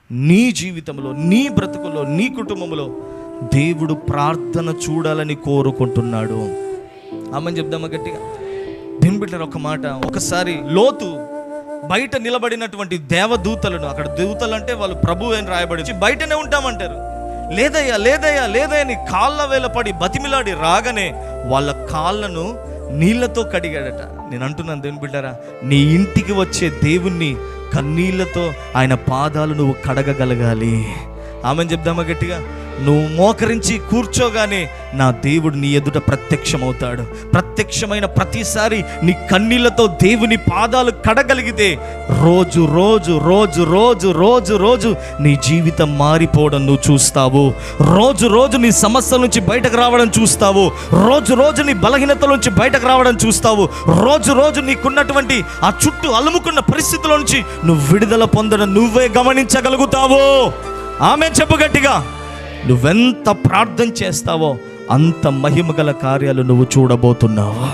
నీ జీవితంలో, నీ బ్రతుకులో, నీ కుటుంబంలో దేవుడు ప్రార్థన చూడాలని కోరుకుంటున్నాడు. ఆమని చెప్దామా గట్టిగా? దేవుని బిడ్డలారా, ఒక మాట, ఒకసారి లోతు బయట నిలబడినటువంటి దేవదూతలను, అక్కడ దూతలు అంటే వాళ్ళు ప్రభు అని రాయబడి బయటనే ఉంటామంటారు, లేదయ్యా లేదయ్యా లేదయ్యా నీ కాళ్ళ వేలపడి బతిమిలాడి రాగానే వాళ్ళ కాళ్ళను నీళ్లతో కడిగాడట. నేను అంటున్నాను దేవుని బిడ్డలారా, నీ ఇంటికి వచ్చే దేవుణ్ణి కన్నీళ్లతో ఆయన పాదాలు నువ్వు కడగగలగాలి. ఆమెను చెప్దామా గట్టిగా? నువ్వు మోకరించి కూర్చోగానే నా దేవుడు నీ ఎదుట ప్రత్యక్షమవుతాడు. ప్రత్యక్షమైన ప్రతిసారి నీ కన్నీళ్లతో దేవుని పాదాలు కడగలిగితే రోజు రోజు రోజు రోజు రోజు రోజు నీ జీవితం మారిపోవడం నువ్వు చూస్తావు. రోజు రోజు నీ సమస్యల నుంచి బయటకు రావడం చూస్తావు. రోజు రోజు నీ బలహీనతల నుంచి బయటకు రావడం చూస్తావు. రోజు రోజు నీకున్నటువంటి ఆ చుట్టూ అలుముకున్న పరిస్థితుల నుంచి నువ్వు విడుదల పొందడం నువ్వే గమనించగలుగుతావు. ఆమె చెప్పు గట్టిగా. నువ్వెంత ప్రార్థన చేస్తావో అంత మహిమగల కార్యాలు నువ్వు చూడబోతున్నావు.